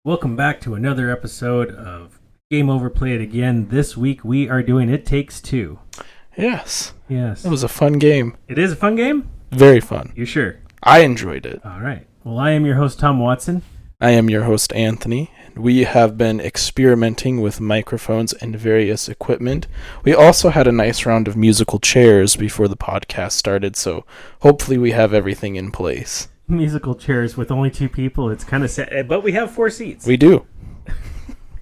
Welcome back to another episode of Game Over Play It Again. This week we are doing It Takes Two. Yes. Yes. It was a fun game. It is a fun game? Very fun. You sure? I enjoyed it. All right. Well, I am your host, Tom Watson. I am your host, Anthony. We have been experimenting with microphones and various equipment. We also had a nice round of musical chairs before the podcast started, so hopefully we have everything in place. Musical chairs with only two people. It's kind of sad, but we have 4 seats. We do.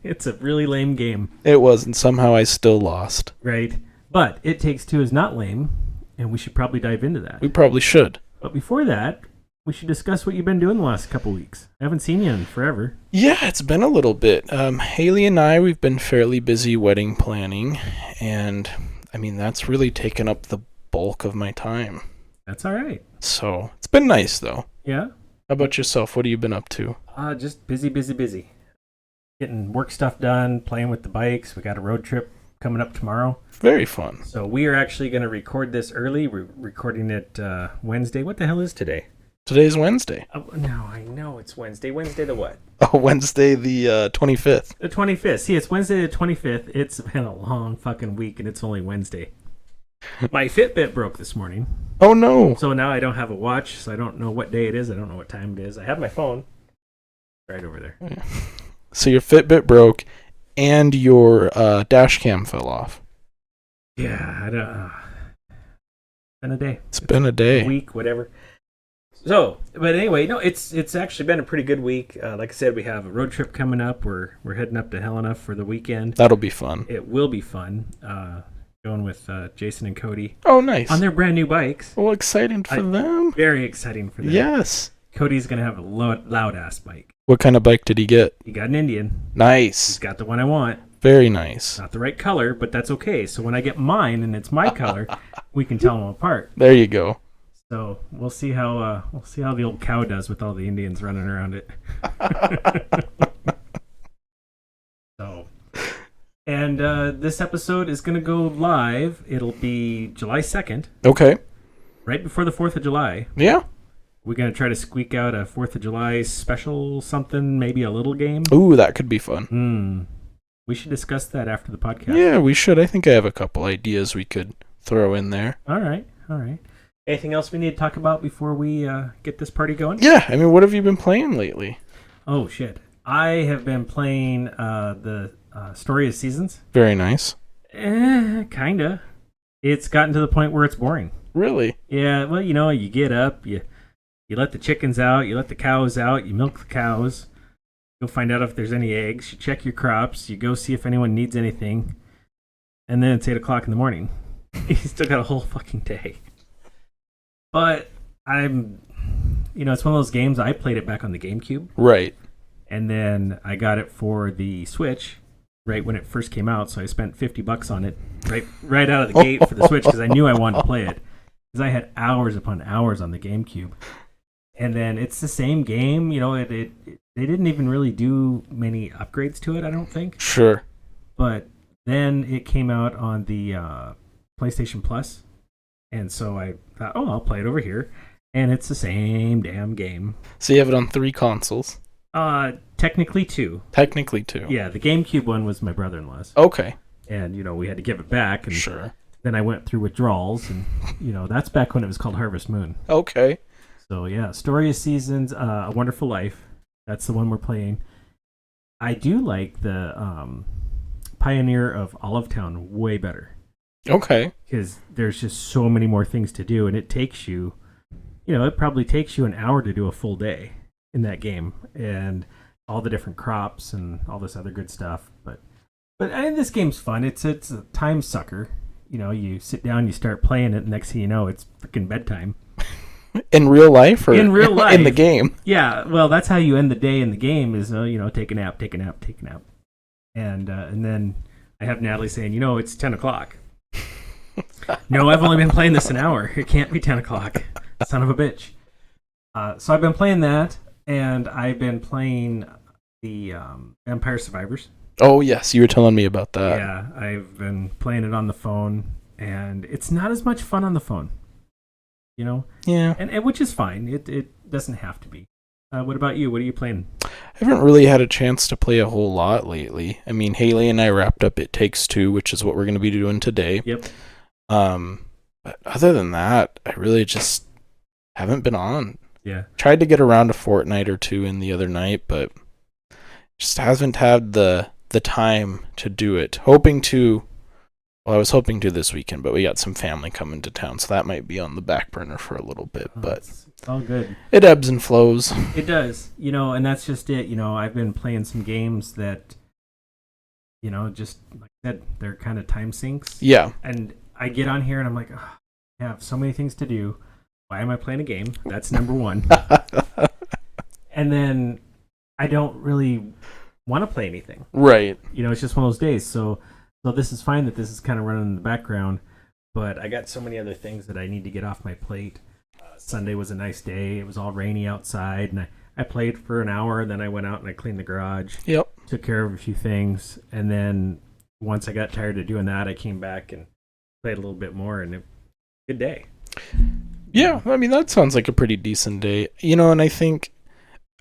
It's a really lame game. It was, and somehow I still lost. Right. But It Takes Two is not lame, and we should probably dive into that. We probably should. But before that, we should discuss what you've been doing the last couple weeks. I haven't seen you in forever. Yeah, it's been a little bit. Haley and I, we've been fairly busy wedding planning, and that's really taken up the bulk of my time. That's all right. So it's been nice, though. Yeah? How about yourself? What have you been up to? Just busy. Getting work stuff done, playing with the bikes. We got a road trip coming up tomorrow. Very fun. So we are actually going to record this early. We're recording it Wednesday. What the hell is today? Today's Wednesday. No, I know it's Wednesday. Wednesday the what? Oh, Wednesday the 25th. The 25th. See, it's Wednesday the 25th. It's been a long fucking week, and it's only Wednesday. My Fitbit broke this morning. Oh, no. So now I don't have a watch, so I don't know what day it is. I don't know what time it is. I have my phone right over there. So your Fitbit broke, and your dash cam fell off. Yeah, I don't. Been a day. It's been a day. A week, whatever. So, but anyway, no, it's actually been a pretty good week. Like I said, we have a road trip coming up. We're heading up to Helena for the weekend. That'll be fun. It will be fun. Going with Jason and Cody. Oh, nice. On their brand new bikes. Well, exciting for them. Very exciting for them. Yes. Cody's going to have a loud ass bike. What kind of bike did he get? He got an Indian. Nice. He's got the one I want. Very nice. Not the right color, but that's okay. So when I get mine and it's my color, we can tell them apart. There you go. So we'll see how the old cow does with all the Indians running around it. So, and this episode is going to go live. It'll be July 2nd. Okay. Right before the 4th of July. Yeah. We're going to try to squeak out a 4th of July special something, maybe a little game. Ooh, that could be fun. We should discuss that after the podcast. Yeah, we should. I think I have a couple ideas we could throw in there. All right. Anything else we need to talk about before we get this party going? Yeah, what have you been playing lately? Oh, shit. I have been playing the Story of Seasons. Very nice. Kinda. It's gotten to the point where it's boring. Really? Yeah, well, you get up, you let the chickens out, you let the cows out, you milk the cows, go find out if there's any eggs, you check your crops, you go see if anyone needs anything, and then it's 8 o'clock in the morning. You still got a whole fucking day. But it's one of those games, I played it back on the GameCube. Right. And then I got it for the Switch right when it first came out, so I spent $50 on it right out of the gate for the Switch because I knew I wanted to play it. Because I had hours upon hours on the GameCube. And then it's the same game, they didn't even really do many upgrades to it, I don't think. Sure. But then it came out on the PlayStation Plus. And so I thought, I'll play it over here. And it's the same damn game. So you have it on 3 consoles? Technically 2. Technically 2. Yeah, the GameCube one was my brother-in-law's. Okay. And, we had to give it back. And sure. Then I went through withdrawals. And, that's back when it was called Harvest Moon. Okay. So, yeah, Story of Seasons, A Wonderful Life. That's the one we're playing. I do like the Pioneer of Olive Town way better. Okay. Because there's just so many more things to do, and it takes you, it probably takes you an hour to do a full day in that game, and all the different crops and all this other good stuff. But this game's fun. It's a time sucker. You sit down, you start playing it, and next thing you know, it's freaking bedtime. In real life, or in real life, in the game? Yeah, well, that's how you end the day in the game. Is take a nap, and then I have Natalie saying, it's 10 o'clock. No, I've only been playing this an hour. It can't be 10 o'clock. Son of a bitch. So I've been playing that, and I've been playing the Vampire Survivors. Oh, yes, you were telling me about that. Yeah, I've been playing it on the phone, and it's not as much fun on the phone. Yeah. And which is fine. It doesn't have to be. What about you? What are you playing? haven't really had a chance to play a whole lot lately. I mean, Haley and I wrapped up It Takes Two, which is what we're going to be doing today. Yep. But other than that, I really just haven't been on. Yeah. Tried to get around a Fortnite or two in the other night, but just haven't had the time to do it. I was hoping to this weekend, but we got some family coming to town, so that might be on the back burner for a little bit. But It's all good. it ebbs and flows. It does, and that's just it. I've been playing some games that, just like I said, they're kind of time sinks. Yeah. And I get on here and I'm like, oh, I have so many things to do. Why am I playing a game? That's number one. And then I don't really want to play anything. Right. It's just one of those days. So this is fine that this is kind of running in the background, but I got so many other things that I need to get off my plate. Sunday was a nice day. It was all rainy outside, and I played for an hour, and then I went out and I cleaned the garage. Yep. Took care of a few things, and then once I got tired of doing that, I came back and played a little bit more, and good day. Yeah, I mean, that sounds like a pretty decent day. And I think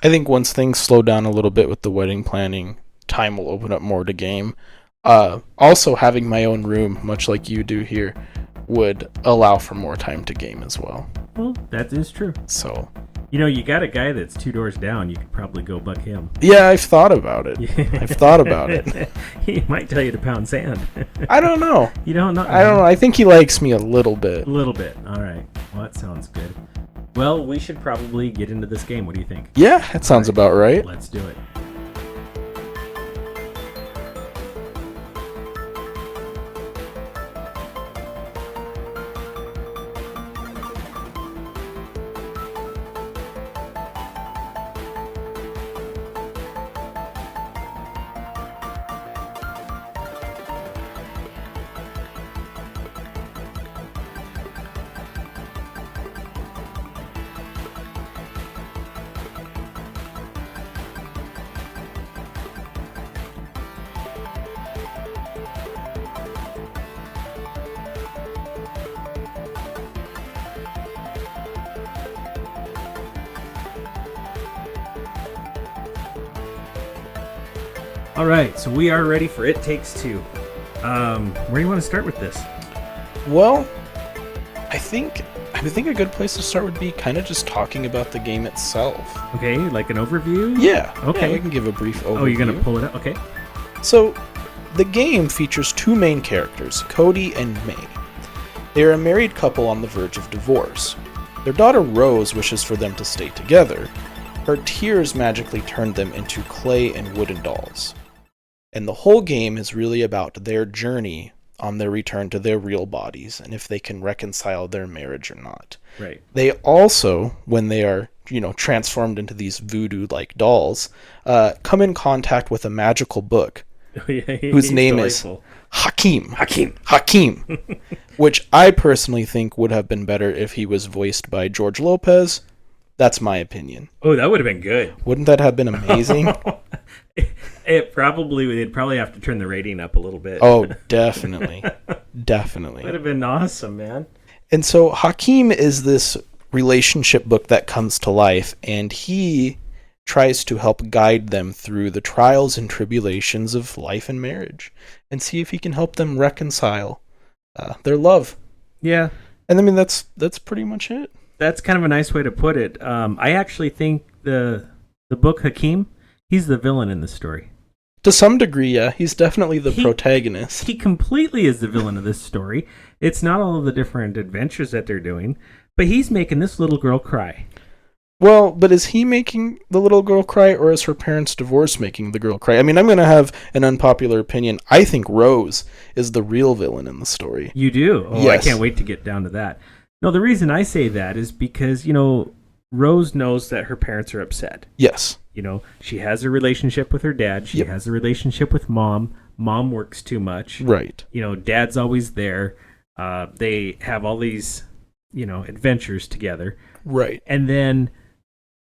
once things slow down a little bit with the wedding planning, time will open up more to game. Also, having my own room, much like you do here, would allow for more time to game as well. Well, that is true. So, you got a guy that's 2 doors down. You could probably go buck him. yeah, I've thought about it. I've thought about it. He might tell you to pound sand. I don't know. You don't know? I don't know. I think he likes me a little bit. A little bit. All right. Well, that sounds good. Well, we should probably get into this game. What do you think? Yeah, that sounds about right. Let's do it. All right, so we are ready for It Takes Two. Where do you want to start with this? Well, I think a good place to start would be kind of just talking about the game itself. Okay, like an overview? Yeah. Okay. Yeah, we can give a brief overview. Oh, you're going to pull it up? Okay. So, the game features two main characters, Cody and May. They are a married couple on the verge of divorce. Their daughter Rose wishes for them to stay together. Her tears magically turn them into clay and wooden dolls. And the whole game is really about their journey on their return to their real bodies and if they can reconcile their marriage or not. Right. They also, when they are, transformed into these voodoo-like dolls, come in contact with a magical book whose name is Hakim, which I personally think would have been better if he was voiced by George Lopez. That's my opinion. Oh, that would have been good. Wouldn't that have been amazing? They'd probably have to turn the rating up a little bit. Oh, definitely. Definitely. Would have been awesome, man. And so Hakim is this relationship book that comes to life, and he tries to help guide them through the trials and tribulations of life and marriage and see if he can help them reconcile their love. Yeah. And I mean, that's pretty much it. That's kind of a nice way to put it. I actually think the book Hakim, he's the villain in the story. To some degree, yeah. He's definitely the protagonist. He completely is the villain of this story. It's not all of the different adventures that they're doing, but he's making this little girl cry. Well, but is he making the little girl cry, or is her parents' divorce making the girl cry? I mean, I'm going to have an unpopular opinion. I think Rose is the real villain in the story. You do? Oh, yes. I can't wait to get down to that. No, the reason I say that is because, Rose knows that her parents are upset. Yes. She has a relationship with her dad. She has a relationship with mom. Mom works too much. Right. Dad's always there. They have all these, adventures together. Right. And then,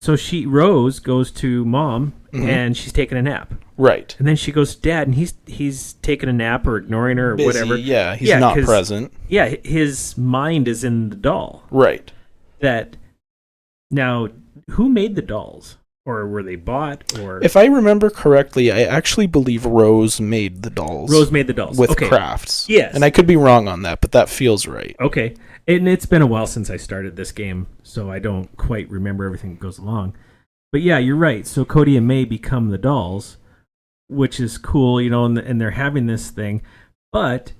so Rose goes to mom, and she's taking a nap. Right. And then she goes to dad, and he's taking a nap or ignoring her or busy, whatever. Yeah, he's not present. Yeah, his mind is in the doll. Right. Now, who made the dolls? or were they bought? Or If I remember correctly, I actually believe Rose made the dolls. Rose made the dolls with okay. crafts. Yes, and I could be wrong on that, but that feels right. Okay, and it's been a while since I started this game, so I don't quite remember everything that goes along. But yeah, you're right. So Cody and May become the dolls, which is cool, and they're having this thing. But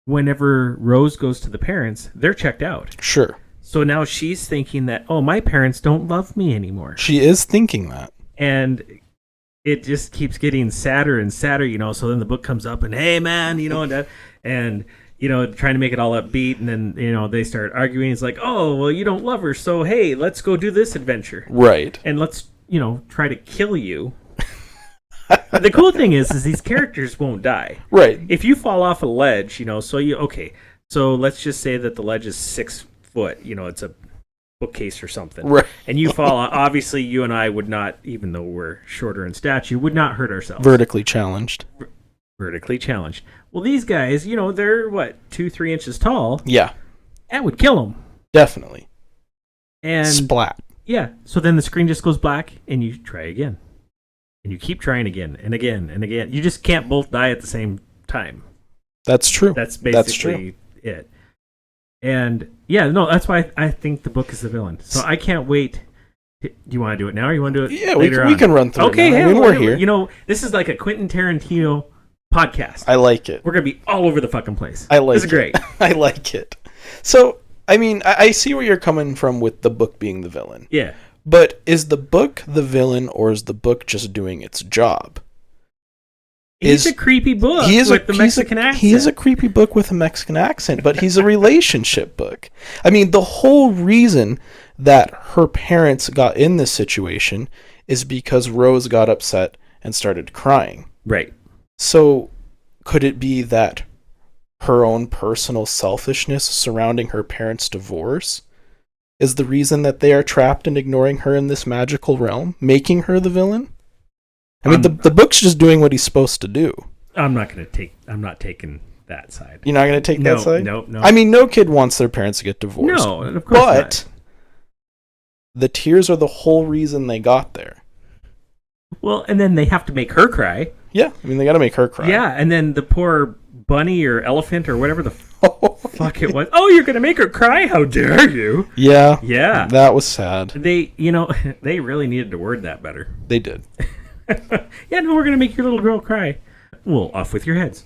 whenever Rose goes to the parents, they're checked out. Sure. So now she's thinking that, oh, my parents don't love me anymore. She is thinking that. And it just keeps getting sadder and sadder, So then the book comes up and, hey, man, and trying to make it all upbeat. And then, they start arguing. It's like, oh, well, you don't love her. So, hey, let's go do this adventure. Right. And let's, try to kill you. The cool thing is these characters won't die. Right. If you fall off a ledge, so let's just say that the ledge is 6 foot, it's a bookcase or something. Right. And you fall, obviously you and I would not, even though we're shorter in stature, would not hurt ourselves. Vertically challenged. Vertically challenged. Well, these guys, they're 2-3 inches tall. Yeah. That would kill them. Definitely. And splat. Yeah. So then the screen just goes black and you try again. And you keep trying again and again and again. You just can't both die at the same time. That's true. That's basically it. And yeah, no, that's why I think the book is the villain. So I can't wait. Do you want to do it now or you want to do it later on? We can run through okay, it now. Hey, we're here. This is like a Quentin Tarantino podcast. I like it. We're going to be all over the fucking place. I like it. This is great. I like it. So, I see where you're coming from with the book being the villain. Yeah. But is the book the villain, or is the book just doing its job? He's a creepy book with the Mexican accent. He is a creepy book with a Mexican accent, but he's a relationship book. I mean, the whole reason that her parents got in this situation is because Rose got upset and started crying. Right. So, could it be that her own personal selfishness surrounding her parents' divorce is the reason that they are trapped and ignoring her in this magical realm, making her the villain? I mean, the book's just doing what he's supposed to do. I'm not taking that side. You're not going to take that side? No. I mean, no kid wants their parents to get divorced. No, of course not. But the tears are the whole reason they got there. Well, and then they have to make her cry. Yeah, I mean, they got to make her cry. Yeah, and then the poor bunny or elephant or whatever the fuck it was. Oh, you're going to make her cry? How dare you? Yeah. Yeah. That was sad. They really needed to word that better. They did. Yeah, no, we're going to make your little girl cry. Well, off with your heads.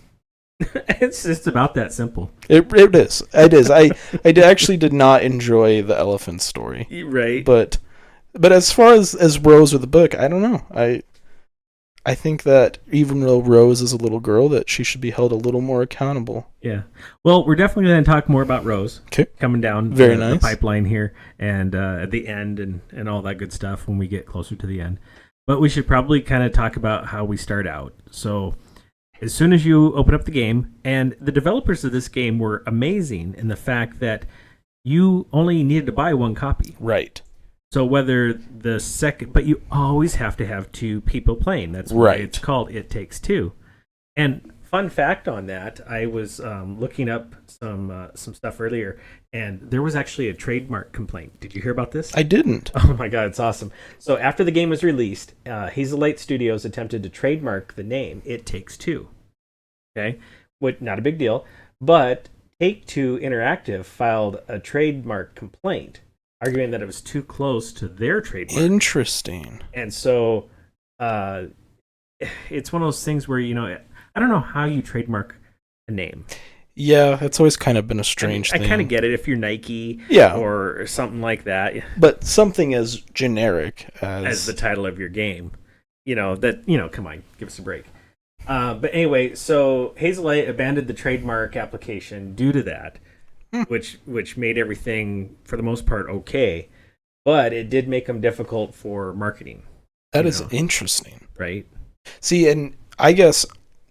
It's just about that simple. It is. It is. I actually did not enjoy the elephant story. Right. But as far as Rose or the book, I don't know. I think that even though Rose is a little girl, that she should be held a little more accountable. Yeah. Well, we're definitely going to talk more about Rose. Okay. Coming down the pipeline here and at the end and all that good stuff when we get closer to the end. But we should probably kind of talk about how we start out. So as soon as you open up the game, and the developers of this game were amazing in the fact that you only needed to buy one copy. Right. So whether the second, but you always have to have 2 people playing. That's why it's called It Takes Two. And fun fact on that, I was looking up some stuff earlier, and there was actually a trademark complaint. Did you hear about this? I didn't. Oh my god, it's awesome. So after the game was released, Hazelight Studios attempted to trademark the name It Takes Two. Okay, not a big deal, but Take-Two Interactive filed a trademark complaint, arguing that it was too close to their trademark. Interesting. And so it's one of those things where, I don't know how you trademark a name. Yeah, it's always kind of been a strange thing. I kind of get it if you're Nike or something like that. But something as generic as the title of your game, come on, give us a break. But anyway, so Hazelight abandoned the trademark application due to that. Which made everything, for the most part, okay. But it did make them difficult for marketing. That is interesting. Right? See, and I guess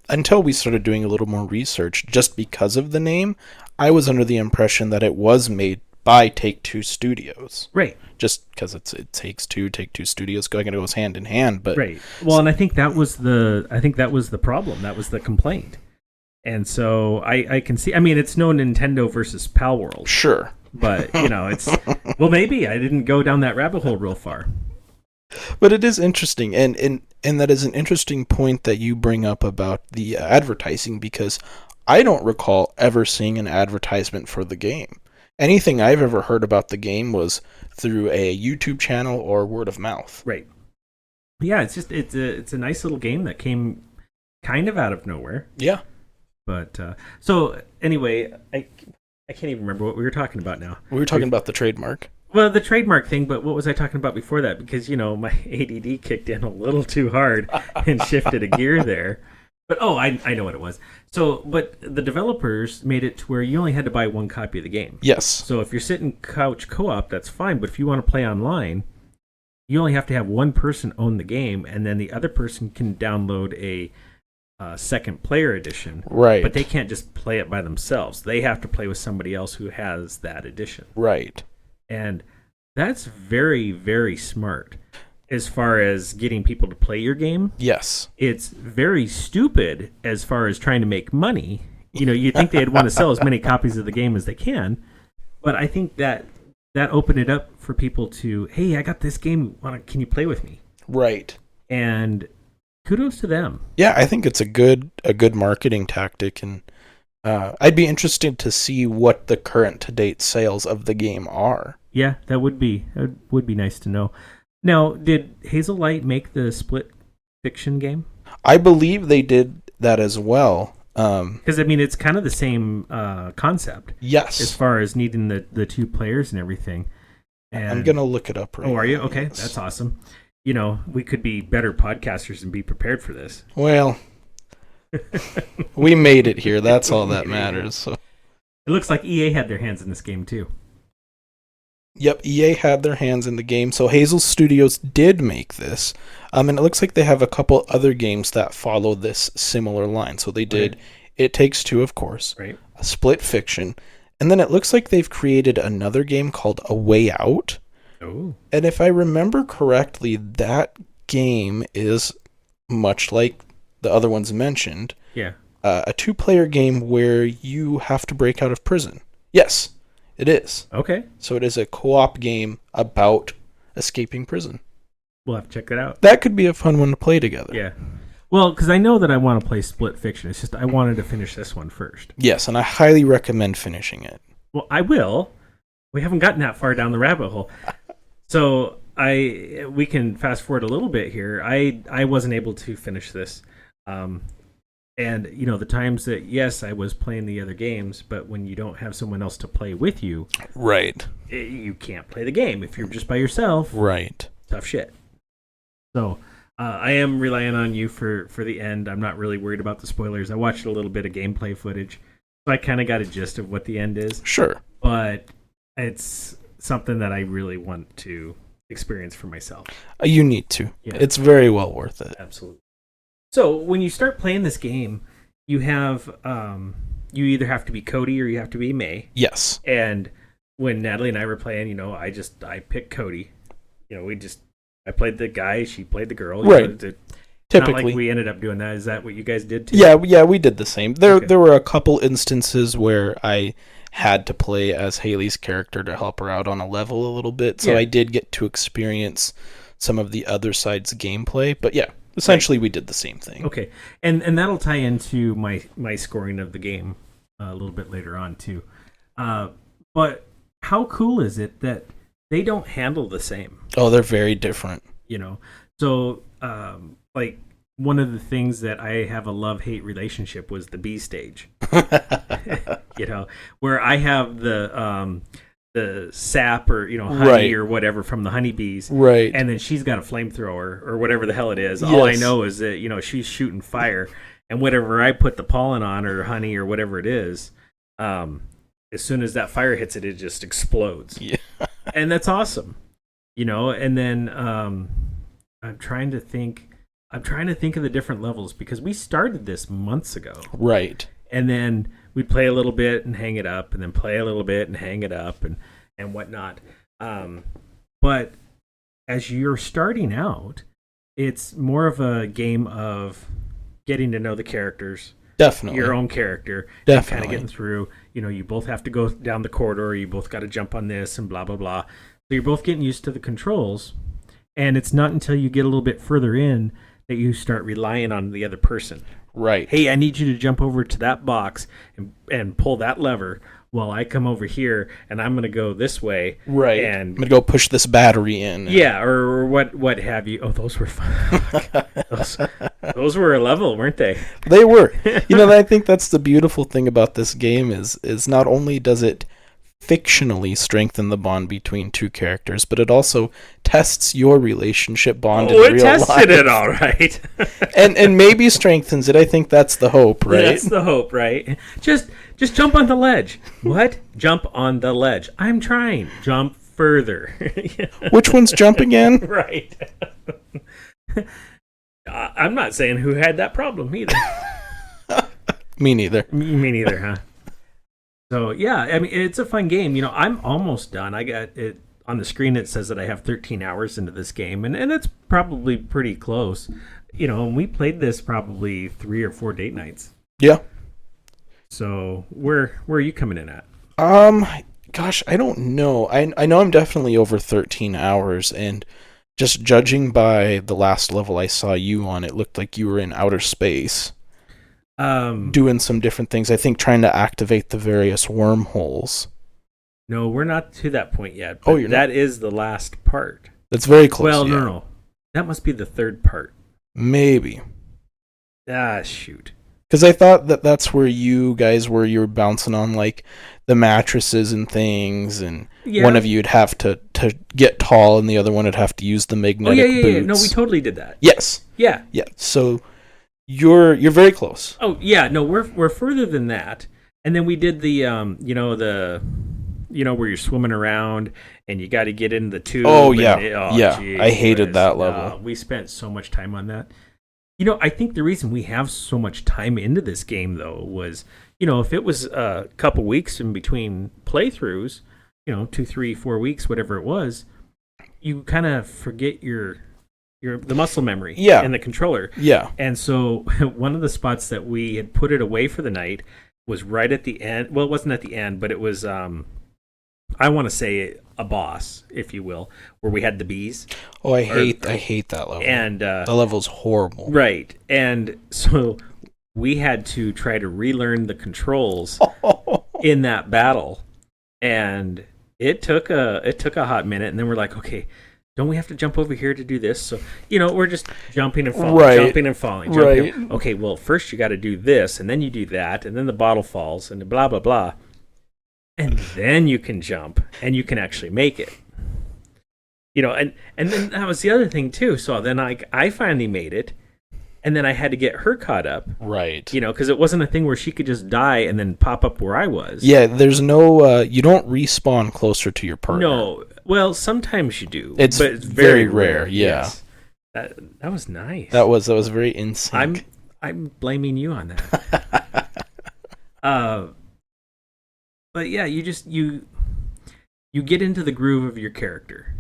until we started doing a little more research, just because of the name, I was under the impression that it was made by Take-Two Studios. Right. Just because it takes Take-Two Studios kind of goes hand in hand. But right. Well, and I think that was the problem. That was the complaint. And so I can see, it's no Nintendo versus Pal World. Sure. But, it's, well, maybe I didn't go down that rabbit hole real far. But it is interesting, and that is an interesting point that you bring up about the advertising, because I don't recall ever seeing an advertisement for the game. Anything I've ever heard about the game was through a YouTube channel or word of mouth. Right. Yeah, it's a nice little game that came kind of out of nowhere. Yeah. But so anyway, I can't even remember what we were talking about now. We were talking about the trademark. Well, the trademark thing, but what was I talking about before that? Because, my ADD kicked in a little too hard and shifted a gear there. But, I know what it was. So, but the developers made it to where you only had to buy one copy of the game. Yes. So if you're sitting couch co-op, that's fine. But if you want to play online, you only have to have one person own the game, and then the other person can download a second player edition. Right. But they can't just play it by themselves. They have to play with somebody else who has that edition. Right. And that's very, very smart as far as getting people to play your game. Yes. It's very stupid as far as trying to make money. You'd think they'd want to sell as many copies of the game as they can. But I think that opened it up for people to, hey, I got this game. Can you play with me? Right. And kudos to them. Yeah, I think it's a good marketing tactic, and I'd be interested to see what the current to date sales of the game are. Yeah, that would be nice to know. Now, did Hazelight make the Split Fiction game? I believe they did that as well. Because it's kind of the same concept. Yes. As far as needing the two players and everything. And, I'm gonna look it up right now. Oh, are you? Okay, that's awesome. We could be better podcasters and be prepared for this. Well, we made it here. That's all that matters. So. It looks like EA had their hands in this game too. Yep, EA had their hands in the game. So Hazel Studios did make this. And it looks like they have a couple other games that follow this similar line. So they did It Takes Two, of course. Right. A Split Fiction. And then it looks like they've created another game called A Way Out. Oh. And if I remember correctly, that game is much like the other ones mentioned. Yeah. A 2-player game where you have to break out of prison. Yes, it is. Okay. So it is a co-op game about escaping prison. We'll have to check that out. That could be a fun one to play together. Yeah. Well, because I know that I want to play Split Fiction. It's just I wanted to finish this one first. Yes, and I highly recommend finishing it. Well, I will. We haven't gotten that far down the rabbit hole. So we can fast forward a little bit here. I wasn't able to finish this. And, the times that, yes, I was playing the other games, but when you don't have someone else to play with you, Right. You can't play the game. If you're just by yourself, Right. tough shit. So I am relying on you for the end. I'm not really worried about the spoilers. I watched a little bit of gameplay footage, so I kind of got a gist of what the end is. Sure. But it's something that I really want to experience for myself. You need to. Yeah. It's very well worth it. Absolutely. So when you start playing this game, you have you either have to be Cody or you have to be May. Yes. And when Natalie and I were playing, I picked Cody. I played the guy, she played the girl. Right. Typically, not like Typically. we ended up doing that. Is that what you guys did too? Yeah, we did the same. There Okay. were a couple instances where I had to play as Haley's character to help her out on a level a little bit, so Yeah. I did get to experience some of the other side's gameplay. But yeah, essentially we did the same thing. Okay, and that'll tie into my scoring of the game a little bit later on too. But how cool is it that they don't handle the same? Oh, they're very different. So like one of the things that I have a love-hate relationship was the B stage. Where I have the sap or honey Right. or whatever from the honeybees, Right. and then she's got a flamethrower or whatever the hell it is. All I Yes. know is that she's shooting fire, and whatever I put the pollen on or honey or whatever it is, as soon as that fire hits it, it just explodes. Yeah. And that's awesome, And then I'm trying to think of the different levels because we started this months ago. Right. And then we'd play a little bit and hang it up, and then play a little bit and hang it up, and whatnot. But as you're starting out, it's more of a game of getting to know the characters, Definitely. your own character, and kind Definitely. of getting through. You both have to go down the corridor, you both got to jump on this, and blah blah blah. So you're both getting used to the controls, And it's not until you get a little bit further in that you start relying on the other person. Right. Hey, I need you to jump over to that box and pull that lever while I come over here, and I'm going to go this way. Right. And I'm going to go push this battery in. yeah, or what have you. Oh, those were fun. those were a level, weren't they? They were. I think that's the beautiful thing about this game is not only does it fictionally strengthen the bond between two characters, but it also tests your relationship bond in real life. It tested it all right. and maybe strengthens it. I think that's the hope, right? That's the hope, right? Just jump on the ledge. What? Jump on the ledge. I'm trying. Jump further. Which one's jump again? Right. I'm not saying who had that problem either. Me neither. Me neither, huh? So, yeah, I mean, it's a fun game. I'm almost done. I got it on the screen. It says that I have 13 hours into this game, and it's probably pretty close. We played this probably 3 or 4 date nights. Yeah. So, where are you coming in at? Gosh, I don't know. I know I'm definitely over 13 hours, and just judging by the last level I saw you on, it looked like you were in outer space. Doing some different things. I think trying to activate the various wormholes. No, we're not to that point yet. Oh, you're not? That is the last part. That's very close. Well, yeah. no. That must be the third part. Maybe. Ah, shoot. Because I thought that's where you guys were. You were bouncing on like the mattresses and things, and one of you'd have to get tall, and the other one would have to use the magnetic boots. Yeah. No, we totally did that. Yes. Yeah. Yeah. So you're very close. Oh yeah. No, we're further than that. And then we did the where you're swimming around and you got to get in the tube. Oh yeah. Yeah. Geez, I hated that level. We spent so much time on that. I think the reason we have so much time into this game, though, was, if it was a couple weeks in between playthroughs, 2, 3, 4 weeks, whatever it was, you kind of forget the muscle memory and the controller. Yeah. And so one of the spots that we had put it away for the night was right at the end. Well, it wasn't at the end, but it was, I want to say a boss, if you will, where we had the bees. Oh, I hate that level. And the level's horrible. Right. And so we had to try to relearn the controls in that battle. And it took a hot minute, and then we're like, okay, don't we have to jump over here to do this? So, we're just jumping and falling, jumping and falling. Right. Okay, well, first you got to do this, and then you do that, and then the bottle falls, and blah, blah, blah. And then you can jump, and you can actually make it. And then that was the other thing, too. So then I finally made it, and then I had to get her caught up. Right. Because it wasn't a thing where she could just die and then pop up where I was. Yeah, there's no, you don't respawn closer to your partner. No. Well, sometimes you do. But it's very rare. Yeah. Yes. That was nice. That was very in sync. I'm blaming you on that. But yeah, you get into the groove of your character,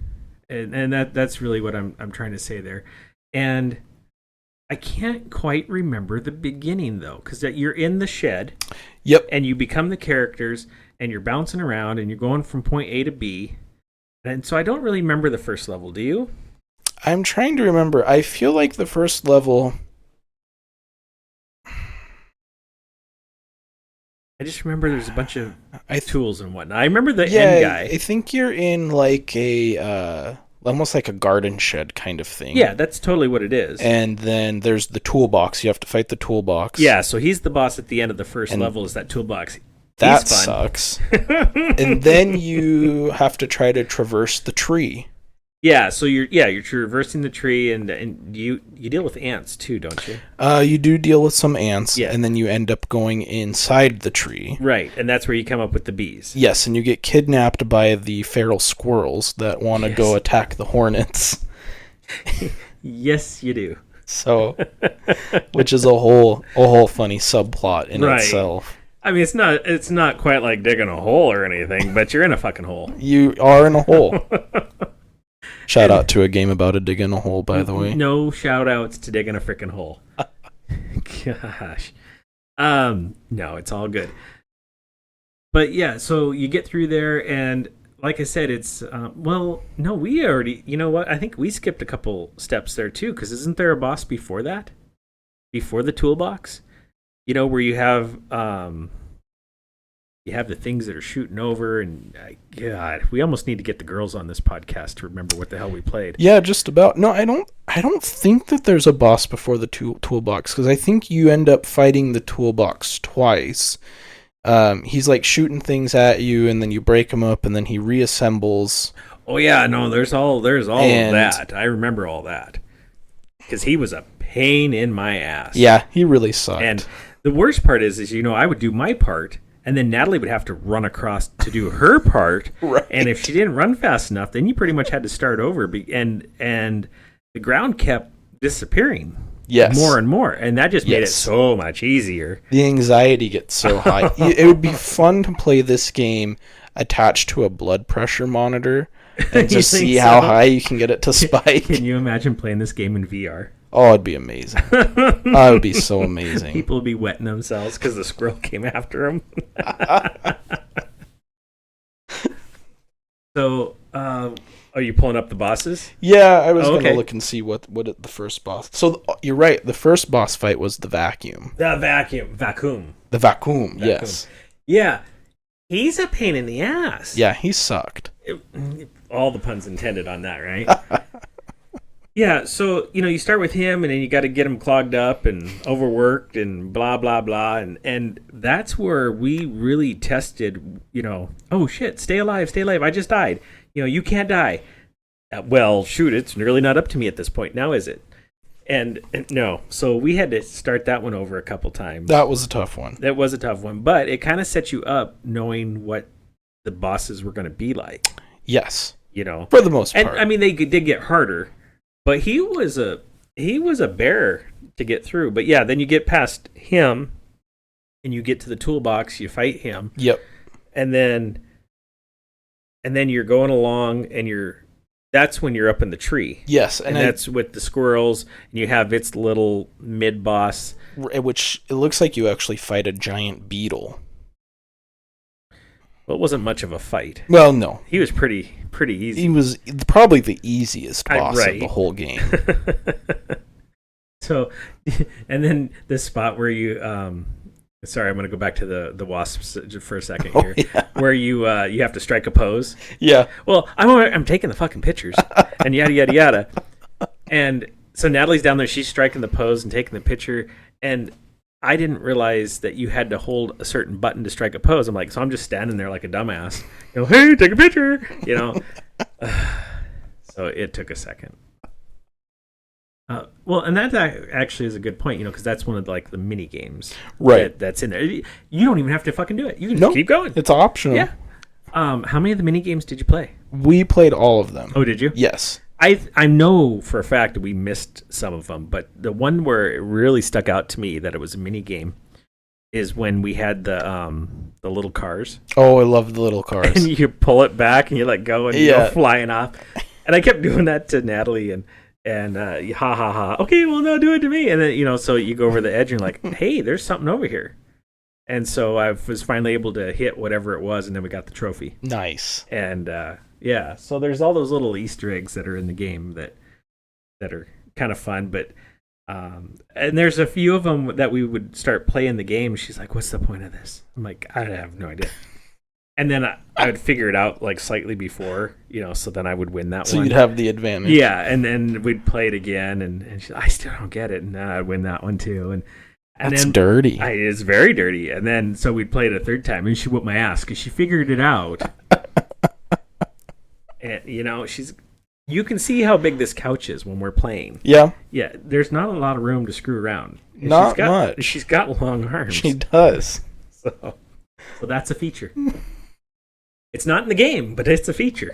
and that's really what I'm trying to say there. And I can't quite remember the beginning though, because you're in the shed. Yep. And you become the characters, and you're bouncing around, and you're going from point A to B. And so I don't really remember the first level. Do you? I'm trying to remember. I feel like the first level. I just remember there's a bunch of tools and whatnot. I remember the end guy. I think you're in like a almost like a garden shed kind of thing. Yeah, that's totally what it is. And then there's the toolbox. You have to fight the toolbox. Yeah, so he's the boss at the end of the first level. Is that toolbox? That sucks. And then you have to try to traverse the tree. Yeah, so you're traversing the tree, and you deal with ants too, don't you? You do deal with some ants, and then you end up going inside the tree. Right, and that's where you come up with the bees. Yes, and you get kidnapped by the feral squirrels that want to go attack the hornets. Yes, you do. So, which is a whole funny subplot in itself. I mean, it's not quite like digging a hole or anything, but you're in a fucking hole. You are in a hole. Shout out to a game about a dig in a hole, by the way. No shout outs to digging a freaking hole. Gosh. No, it's all good. But yeah, so you get through there, and like I said, it's well, no, we already. You know what? I think we skipped a couple steps there too. Because isn't there a boss before that? Before the toolbox, where you have the things that are shooting over, and God, we almost need to get the girls on this podcast to remember what the hell we played. Yeah, just about. No, I don't think that there's a boss before the toolbox, because I think you end up fighting the toolbox twice. He's like shooting things at you, and then you break him up, and then he reassembles. Oh yeah, no, there's all of that. I remember all that because he was a pain in my ass. Yeah, he really sucked. And the worst part is I would do my part, and then Natalie would have to run across to do her part. Right. And if she didn't run fast enough, then you pretty much had to start over. And the ground kept disappearing. Yes. More and more. And that just made it so much easier. The anxiety gets so high. It would be fun to play this game attached to a blood pressure monitor and just see how high you can get it to spike. Can you imagine playing this game in VR? Oh, it'd be amazing. It would be so amazing. People would be wetting themselves because the squirrel came after them. So, are you pulling up the bosses? Yeah, I was going to look and see what the first boss. So, you're right. The first boss fight was the vacuum. The vacuum. The vacuum, yes. Yeah. He's a pain in the ass. Yeah, he sucked. All the puns intended on that, right? Yeah, so, you start with him, and then you got to get him clogged up and overworked and blah, blah, blah. And that's where we really tested, oh, shit, stay alive, I just died. You can't die. Well, shoot, it's really not up to me at this point. Now is it? And no, so we had to start that one over a couple times. That was a tough one. That was a tough one, but it kind of set you up knowing what the bosses were going to be like. Yes. For the most part. And, I mean, they did get harder. But he was a bear to get through. But yeah, then you get past him, and you get to the toolbox. You fight him. Yep. And then you're going along, and that's when you're up in the tree. Yes, and that's with the squirrels, and you have its little mid boss, which it looks like you actually fight a giant beetle. Well, it wasn't much of a fight. Well, no. He was pretty easy. He was probably the easiest boss of the whole game. So, and then this spot where you, sorry, I'm going to go back to the wasps for a second here, where you have to strike a pose. Yeah. Well, I'm taking the fucking pictures, and yada, yada, yada. And so Natalie's down there, she's striking the pose and taking the picture, and I didn't realize that you had to hold a certain button to strike a pose. I'm like, so I'm just standing there like a dumbass. Hey, take a picture. So it took a second. Well, and that actually is a good point, because that's one of the mini games, right? That's in there. You don't even have to fucking do it. You can just keep going. It's optional. Yeah. How many of the mini games did you play? We played all of them. Oh, did you? Yes. I know for a fact that we missed some of them, but the one where it really stuck out to me that it was a mini game is when we had the little cars. Oh, I love the little cars. And you pull it back and you let go and you go flying off. And I kept doing that to Natalie and ha ha ha. Okay, well no, do it to me. And then so you go over the edge and you're like, hey, there's something over here. And so I was finally able to hit whatever it was, and then we got the trophy. Nice. And yeah, so there's all those little Easter eggs that are in the game that are kind of fun, but and there's a few of them that we would start playing the game. She's like, "What's the point of this?" I'm like, "I have no idea." And then I would figure it out slightly before, so then I would win that one. So you'd have the advantage. Yeah, and then we'd play it again, and she's like, I still don't get it, and then I'd win that one too. And that's then, dirty. It's very dirty. And then so we'd play it a third time, and she whooped my ass because she figured it out. And you can see how big this couch is when we're playing. Yeah. Yeah, there's not a lot of room to screw around. And not much. She's got long arms. She does. So that's a feature. It's not in the game, but it's a feature.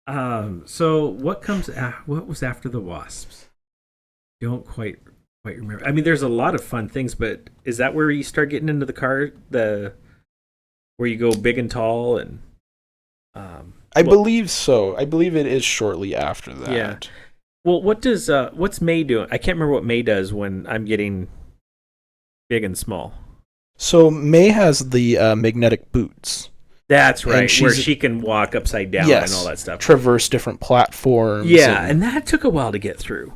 So what was after the wasps? Don't quite remember. I mean, there's a lot of fun things, but is that where you start getting into the car? Where you go big and tall and I believe so. I believe it is shortly after that. Yeah. Well, what's May doing? I can't remember what May does when I'm getting big and small. So May has the magnetic boots. That's right, And where she's- she can walk upside down Yes. and all that stuff. traverse different platforms. Yeah, and that took a while to get through.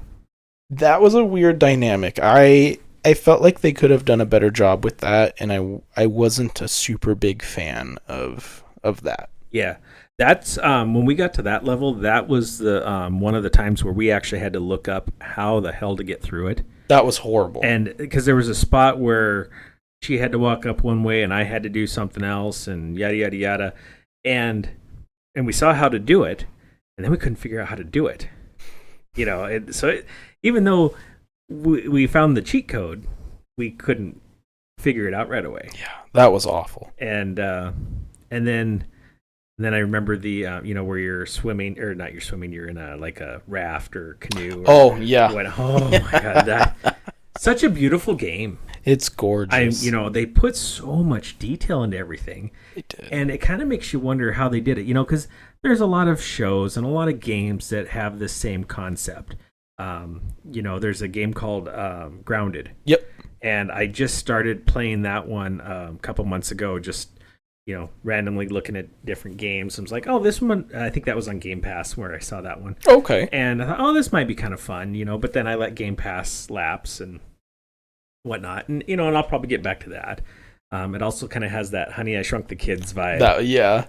that was a weird dynamic. I felt like they could have done a better job with that, and I wasn't a super big fan of that. Yeah, that's when we got to that level. That was the one of the times where we actually had to look up how the hell to get through it, That was horrible. and because there was a spot where she had to walk up one way and I had to do something else, and yada yada yada, and we saw how to do it, and then we couldn't figure out how to do it. Even though we found the cheat code, we couldn't figure it out right away. Yeah, that was awful. And then I remember the where you're swimming, or not, you're swimming, you're in a raft or canoe. Oh, yeah. Oh my god, that such a beautiful game. It's gorgeous. They put so much detail into everything, They did. and it kind of makes you wonder how they did it. Because there's a lot of shows and a lot of games that have the same concept. There's a game called Grounded. Yep. And I just started playing that one a couple months ago, just, randomly looking at different games. I was like, oh, this one, I think that was on Game Pass where I saw that one. Okay. And I thought, oh, this might be kind of fun, but then I let Game Pass lapse and whatnot. And, and I'll probably get back to that. It also kind of has that Honey, I Shrunk the Kids vibe. Yeah.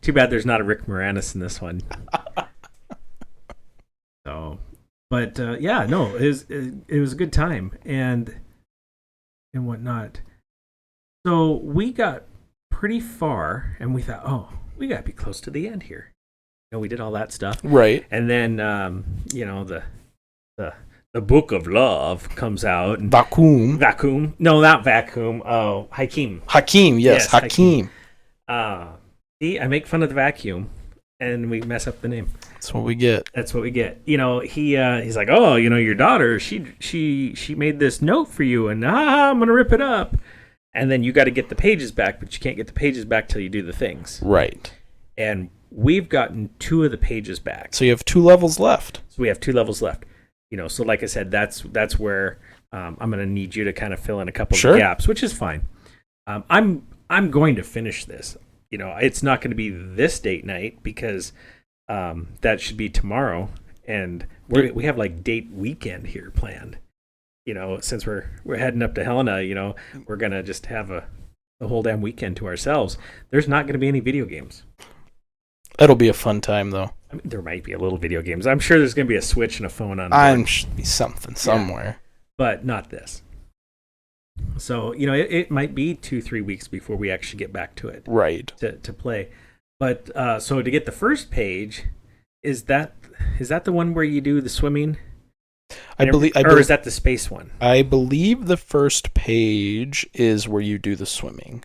Too bad there's not a Rick Moranis in this one. So, but it was a good time and whatnot. So we got pretty far, and we thought, oh, we got to be close to the end here. We did all that stuff, Right. and then the Book of Love comes out. And Vacuum. No, not Vacuum. Oh, Hakim. Hakim, yes, Hakim. See, I make fun of the vacuum, and we mess up the name. That's what we get. That's what we get. He's like, oh, your daughter, she made this note for you, and I'm gonna rip it up, and then you got to get the pages back, but you can't get the pages back till you do the things. Right. And we've gotten 2 of the pages back, So you have 2 levels left. so we have 2 levels left. So like I said, that's where I'm gonna need you to kind of fill in a couple of Sure. the gaps, which is fine. I'm going to finish this. It's not going to be this date night because that should be tomorrow, and we have like date weekend here planned. Since we're heading up to Helena, we're gonna just have the whole damn weekend to ourselves. There's not going to be any video games. That'll be a fun time, though. I mean, there might be a little video games. I'm sure there's going to be a Switch and a phone on board, I'm should be something somewhere. but not this. So it might be 2-3 weeks before we actually get back to it. Right. To play. But so to get the first page, is that the one where you do the swimming? Or is that the space one? I believe the first page is where you do the swimming.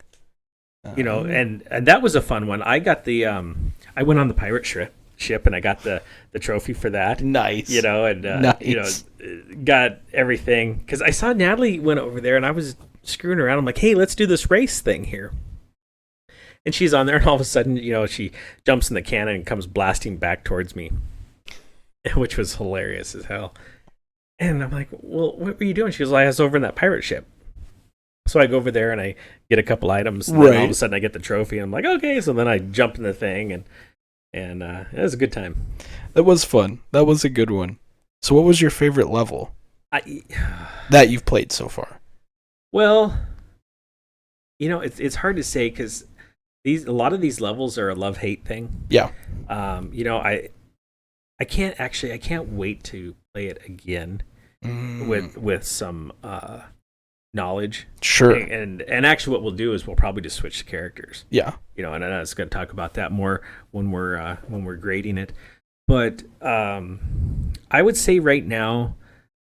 And that was a fun one. I got the I went on the pirate ship and I got the trophy for that. Nice. Nice. Got everything because I saw Natalie went over there and I was screwing around. I'm like, hey, let's do this race thing here. And she's on there, and all of a sudden, she jumps in the cannon and comes blasting back towards me, which was hilarious as hell. And I'm like, well, what were you doing? She goes, I was over in that pirate ship. So I go over there and I get a couple items, and then all of a sudden I get the trophy. And I'm like, okay. So then I jump in the thing, and it was a good time. That was fun. That was a good one. So what was your favorite level that you've played so far? Well, it's hard to say because a lot of these levels are a love-hate thing. Yeah. I can't wait to play it again with some knowledge. Sure. And actually what we'll do is we'll probably just switch the characters. Yeah. And I know it's going to talk about that more when we're grading it. But I would say right now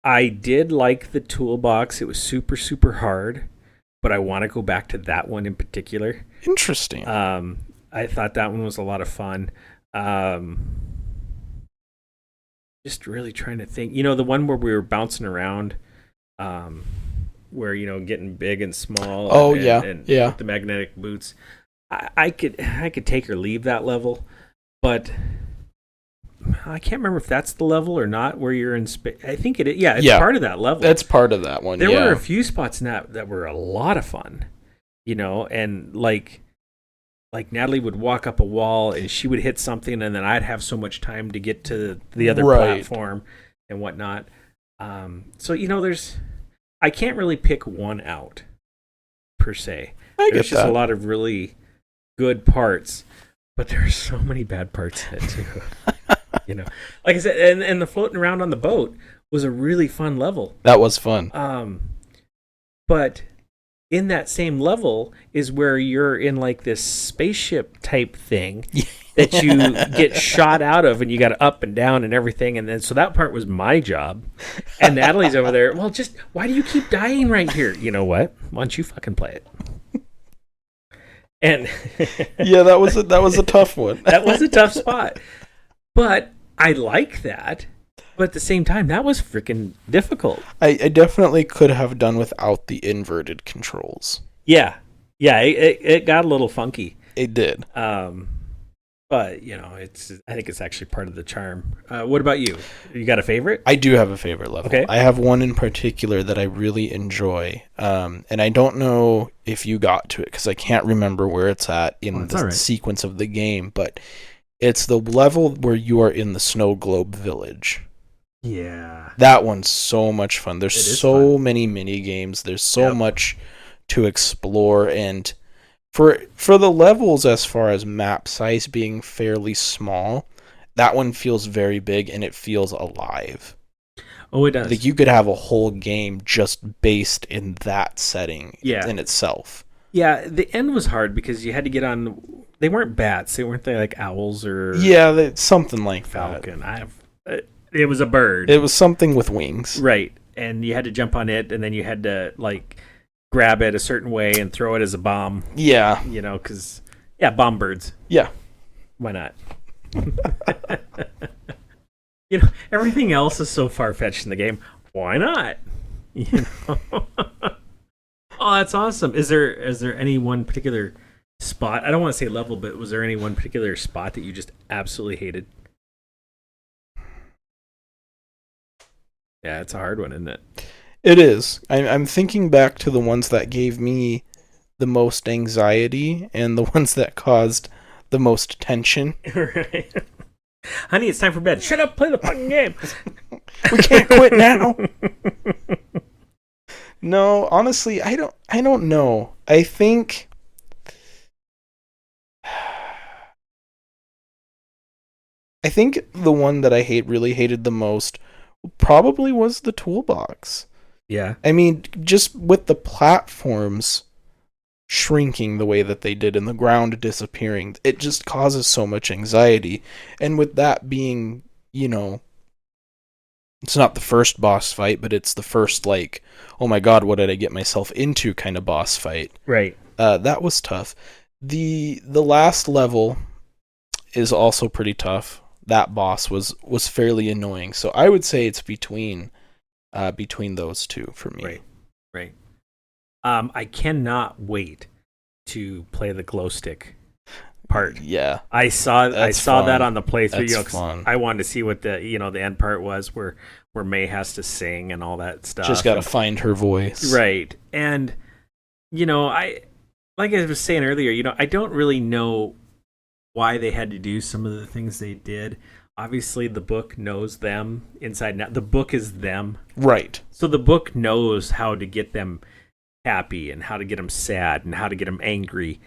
I did like the toolbox. It was super, super hard, but I want to go back to that one in particular. Interesting. I thought that one was a lot of fun. Just really trying to think. The one where we were bouncing around, where getting big and small. Oh, and yeah. with the magnetic boots. I could take or leave that level, but I can't remember if that's the level or not. Where you're in space. I think it is. Yeah, it's part of that level. That's part of that one. There were a few spots in that were a lot of fun. And like like Natalie would walk up a wall and she would hit something, and then I'd have so much time to get to the other Right. platform and whatnot. So I can't really pick one out per se. I There's get just that. a lot of really good parts, but there's so many bad parts in it too. Like I said, and the floating around on the boat was a really fun level. That was fun. But in that same level is where you're in like this spaceship type thing that you get shot out of, and you got to up and down and everything. And then so that part was my job, and Natalie's over there. Well, just why do you keep dying right here? You know what? Why don't you fucking play it? And Yeah, that was a tough one. that was a tough spot, but I like that. But at the same time, that was freaking difficult. I definitely could have done without the inverted controls. Yeah, it got a little funky. It did. But I think it's actually part of the charm. What about you? You got a favorite? I do have a favorite level. Okay. I have one in particular that I really enjoy, and I don't know if you got to it because I can't remember where it's at in the sequence of the game, but it's the level where you are in the Snow Globe Village. Yeah. That one's so much fun. There's so fun. many mini games. There's so much to explore, and for the levels as far as map size being fairly small, that one feels very big and it feels alive. Oh, it does. Like you could have a whole game just based in that setting in itself. Yeah, the end was hard because you had to get on. They weren't bats. They weren't like owls or Something like falcon. It was a bird. It was something with wings. Right. And you had to jump on it, and then you had to like grab it a certain way and throw it as a bomb. Yeah. Because bomb birds. Yeah. Why not? Everything else is so far-fetched in the game. Why not? Oh, that's awesome. Is there any one particular spot? I don't want to say level, but was there any one particular spot that you just absolutely hated? Yeah, it's a hard one, isn't it? It is. I'm thinking back to the ones that gave me the most anxiety and the ones that caused the most tension. Right. Honey, it's time for bed. Shut up, play the fucking game. We can't quit now. No, honestly, I don't know. I think the one that I really hated the most probably was the toolbox. Yeah. I mean, just with the platforms shrinking the way that they did and the ground disappearing, it just causes so much anxiety. And with that being, it's not the first boss fight, but it's the first, like, oh my god, what did I get myself into kind of boss fight. Right. That was tough. The last level is also pretty tough. That boss was fairly annoying. So I would say it's between those two for me. Right. I cannot wait to play the glow stick part. Yeah. I saw that on the playthrough. That's fun. I wanted to see what the the end part was where May has to sing and all that stuff. Just got to find her voice. Right. And I like I was saying earlier, I don't really know why they had to do some of the things they did. Obviously, the book knows them inside and out. The book is them. Right. So the book knows how to get them happy and how to get them sad and how to get them angry,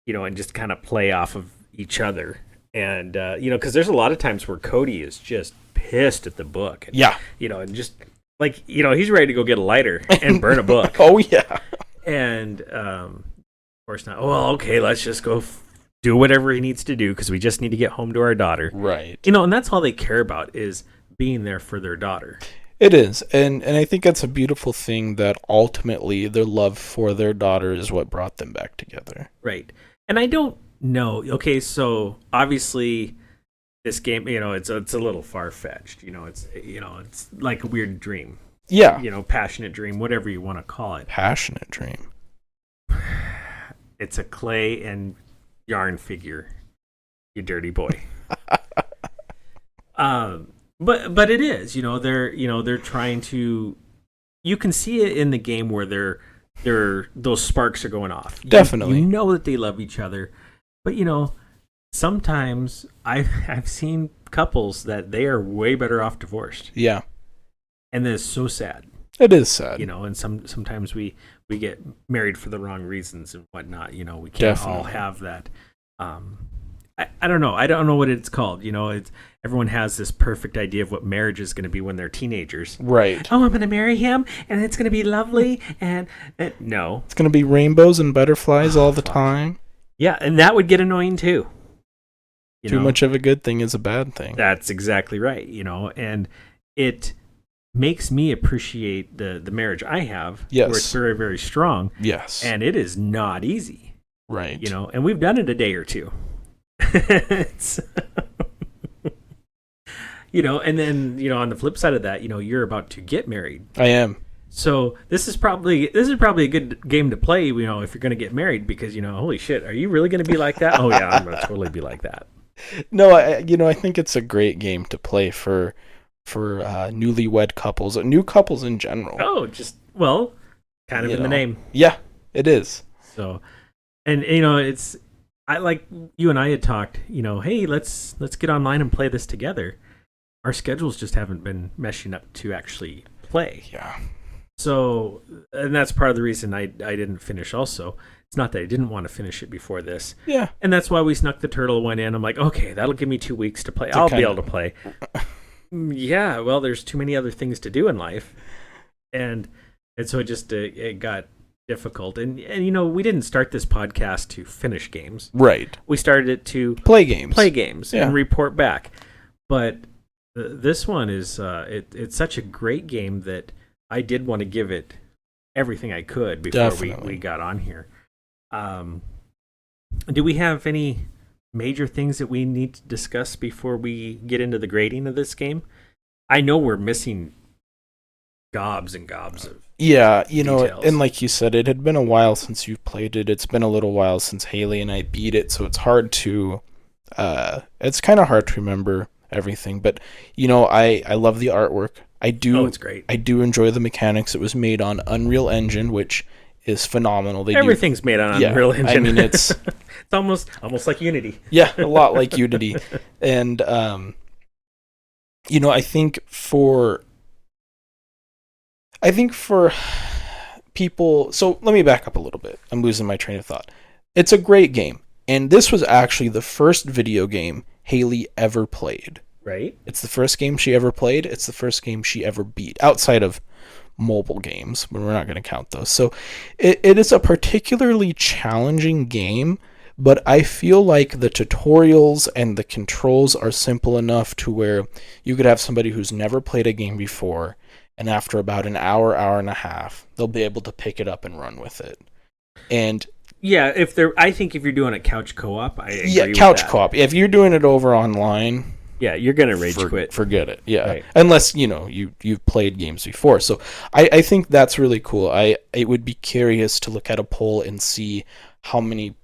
and just kind of play off of each other. And, because there's a lot of times where Cody is just pissed at the book. And, yeah. And just like, he's ready to go get a lighter and burn a book. Oh, yeah. And, of course not. Well, okay, let's just go do whatever he needs to do because we just need to get home to our daughter. Right. And that's all they care about is being there for their daughter. It is. And I think that's a beautiful thing that ultimately their love for their daughter is what brought them back together. Right. And I don't know. Okay, so obviously this game, it's a little far-fetched. It's like a weird dream. Yeah. Passionate dream, whatever you want to call it. Passionate dream. It's a clay and yarn figure, you dirty boy. But it is, they're trying to. You can see it in the game where those sparks are going off. Definitely, you know that they love each other, But sometimes I've seen couples that they are way better off divorced, Yeah, and that is so sad. it is sad. And sometimes we get married for the wrong reasons and whatnot. We can't all Definitely. have that. I don't know. I don't know what it's called. It's everyone has this perfect idea of what marriage is going to be when they're teenagers. Right. Oh, I'm going to marry him, and it's going to be lovely. And no, It's going to be rainbows and butterflies all the time. yeah, and that would get annoying too. Too much of a good thing is a bad thing. That's exactly right. And it makes me appreciate the marriage I have. Yes. Where it's very, very strong. Yes. And it is not easy. Right. And we've done it a day or two. It's, and then, on the flip side of that, you're about to get married. I am. So this is probably a good game to play, if you're going to get married, because, holy shit, are you really going to be like that? Oh yeah, I'm going to totally be like that. No, I think it's a great game to play for newlywed couples, new couples in general. Oh, kind of in the name. Yeah, it is. So, and it's, I like you and I had talked, hey, let's get online and play this together. Our schedules just haven't been meshing up to actually play. Yeah. So, and that's part of the reason I didn't finish also. It's not that I didn't want to finish it before this. Yeah. And that's why we snuck the turtle one in. I'm like, okay, that'll give me 2 weeks to play. I'll be able to play. Yeah, well, there's too many other things to do in life. And so it got difficult. And we didn't start this podcast to finish games. Right. We started it to play games and report back. But this one is it's such a great game that I did want to give it everything I could before we got on here. Do we have any major things that we need to discuss before we get into the grading of this game? I know we're missing gobs and gobs of details. And like you said, it had been a while since you've played it. It's been a little while since Haley and I beat it, so it's hard to it's kind of hard to remember everything. But I love the artwork. It's great. I do enjoy the mechanics. It was made on Unreal Engine, which is phenomenal. Everything's made on Unreal Engine. I mean, it's almost like Unity. Yeah, a lot like Unity. And I think for people, so let me back up a little bit. I'm losing my train of thought. It's a great game, and this was actually the first video game Haley ever played. Right? It's the first game she ever played. It's the first game she ever beat, outside of mobile games, but we're not going to count those. So it is a particularly challenging game, but I feel like the tutorials and the controls are simple enough to where you could have somebody who's never played a game before, and after about an hour and a half, they'll be able to pick it up and run with it. And yeah, I think if you're doing a couch co-op, I agree with couch that. co-op. If you're doing it over online, yeah, you're gonna rage quit. Forget it. Yeah, right. Unless you've played games before. So I think that's really cool. It would be curious to look at a poll and see how many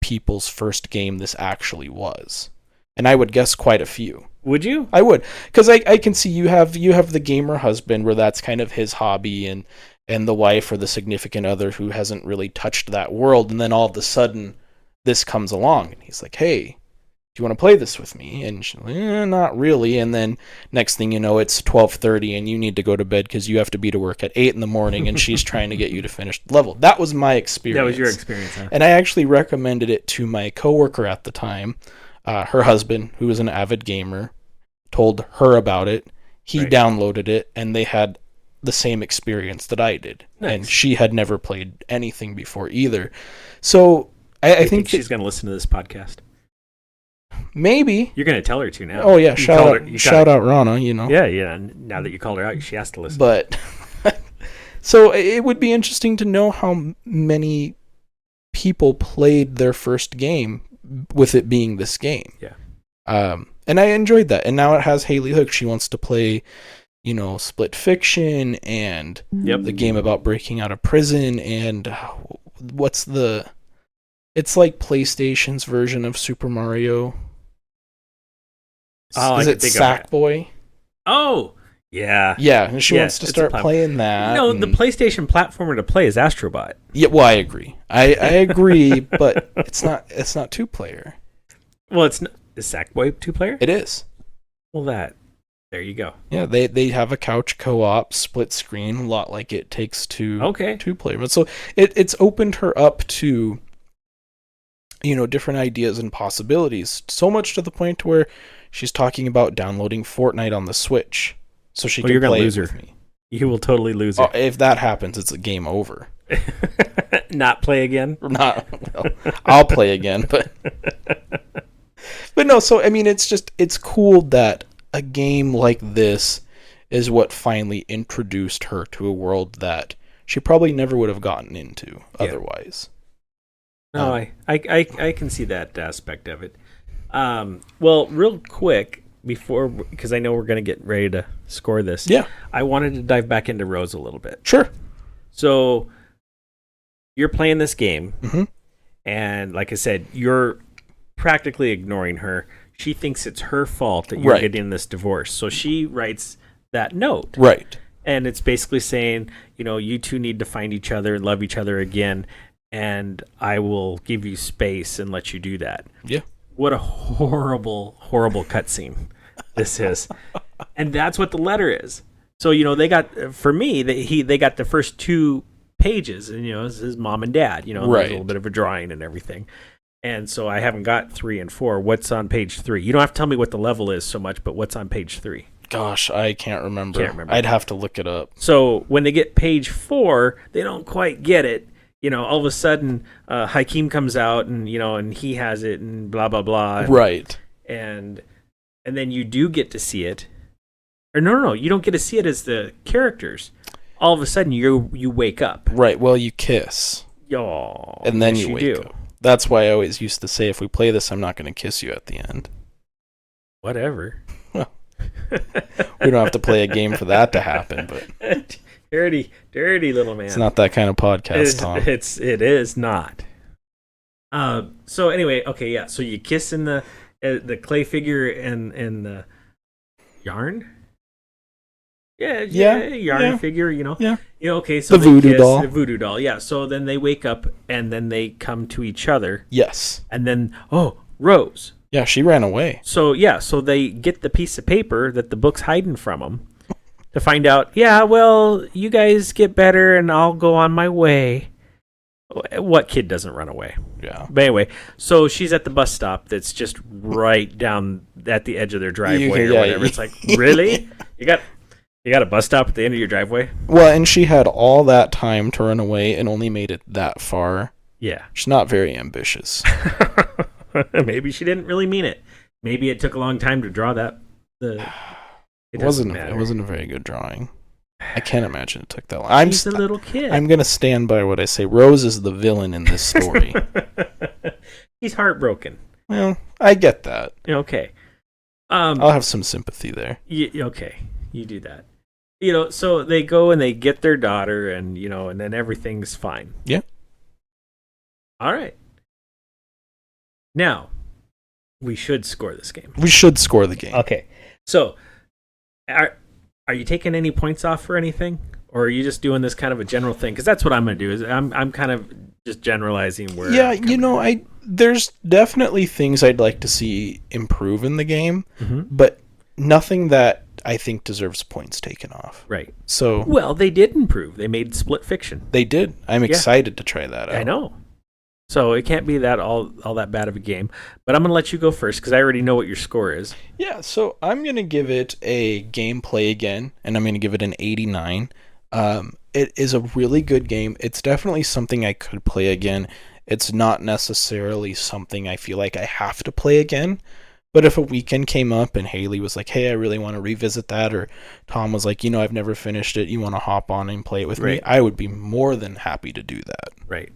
people's first game this actually was, and I would guess quite a few. Would you? I would, because I can see you have the gamer husband where that's kind of his hobby, and the wife or the significant other who hasn't really touched that world, and then all of a sudden this comes along and he's like, hey, do you want to play this with me? And she's like, not really. And then next thing you know, it's 12:30 and you need to go to bed because you have to be to work at 8 in the morning, and she's trying to get you to finish the level. That was my experience. That was your experience, huh? And I actually recommended it to my coworker at the time. Her husband, who was an avid gamer, told her about it. He downloaded it, and they had the same experience that I did. Nice. And she had never played anything before either. So I think she's going to listen to this podcast. Maybe. You're going to tell her to now. Oh, yeah. Shout out Rana, Yeah. Now that you called her out, she has to listen. But so it would be interesting to know how many people played their first game with it being this game. Yeah. And I enjoyed that. And now it has Haley hooked. She wants to play, Split Fiction and the game about breaking out of prison, and it's like PlayStation's version of Super Mario. Oh, is it Sackboy? Oh, Yeah. Yeah, and she Yeah, wants to it's a start platform. playing that. No, the and- PlayStation platformer to play is Astrobot. Yeah, well, I agree. I agree, but it's not 2-player. Well, it's not. Is Sackboy 2-player? It is. Well, there you go. Yeah, they have a couch co-op split screen, a lot like It Takes Two. Okay. 2-player. But so it's opened her up to different ideas and possibilities. So much to the point where she's talking about downloading Fortnite on the Switch so she Well, can you're gonna play lose it her. with me. You will totally lose Oh, it. if that happens, it's a game over. Not play again. Not. Well, I'll play again, but no. So I mean, it's cool that a game like this is what finally introduced her to a world that she probably never would have gotten into otherwise. No, I can see that aspect of it. Well, real quick because I know we're going to get ready to score this. Yeah, I wanted to dive back into Rose a little bit. sure. So you're playing this game, Mm-hmm. and like I said, you're practically ignoring her. She thinks it's her fault that you're Right. getting this divorce. So she writes that note. Right. And it's basically saying, you two need to find each other and love each other again, and I will give you space and let you do that. Yeah. What a horrible, horrible cutscene this is. And that's what the letter is. So, they got, for me, they got the first 2 pages, and, it's his mom and dad, there's a Right. little bit of a drawing and everything. And so I haven't got 3 and 4. What's on page 3? You don't have to tell me what the level is so much, but what's on page 3? Gosh, I can't remember. Can't remember. I'd have to look it up. So when they get page 4, they don't quite get it. All of a sudden, Hakeem comes out and and he has it and blah blah blah. Right. And then you do get to see it. Or no, you don't get to see it as the characters. All of a sudden, you wake up. Right. Well, you kiss, Oh, and then yes, you wake do. up. That's why I always used to say, if we play this, I'm not going to kiss you at the end. Whatever. We don't have to play a game for that to happen, but dirty little man. it's not that kind of podcast, Tom. It is not. So anyway, okay, yeah. So you kiss in the clay figure and the yarn. Yeah, yarn figure. Yeah. Okay, so The they voodoo kiss, doll. the voodoo doll. Yeah. So then they wake up and then they come to each other, Yes. and then Rose. Yeah, she ran away. So so they get the piece of paper that the book's hiding from them to find out. Yeah, well, you guys get better, and I'll go on my way. What kid doesn't run away? Yeah. But anyway, so she's at the bus stop that's just right down at the edge of their driveway or Yeah. whatever. It's like, really? You got a bus stop at the end of your driveway? Well, and she had all that time to run away and only made it that far. Yeah. She's not very ambitious. Maybe she didn't really mean it. Maybe it took a long time to draw that. It It matter. wasn't a very good drawing. I can't imagine it took that long. He's a little kid. I'm gonna stand by what I say. Rose is the villain in this story. He's heartbroken. Well, I get that. Okay. I'll have some sympathy there. Okay, you do that. So they go and they get their daughter, and and then everything's fine. Yeah. All right. Now, we should score this game. We should score the game. Okay. So, are you taking any points off for anything, or are you just doing this kind of a general thing? Because that's what I'm going to do. Is I'm kind of just generalizing where. Yeah, there's definitely things I'd like to see improve in the game, Mhm. but nothing that I think deserves points taken off. Right. So Well, they did improve. They made split fiction. they did. I'm excited to try that out. I know. So it can't be that all that bad of a game. But I'm going to let you go first because I already know what your score is. Yeah, so I'm going to give it a gameplay again, and I'm going to give it an 89. It is a really good game. It's definitely something I could play again. It's not necessarily something I feel like I have to play again. But if a weekend came up and Haley was like, hey, I really want to revisit that, or Tom was like, I've never finished it, you want to hop on and play it with me, Right. I would be more than happy to do that. Right.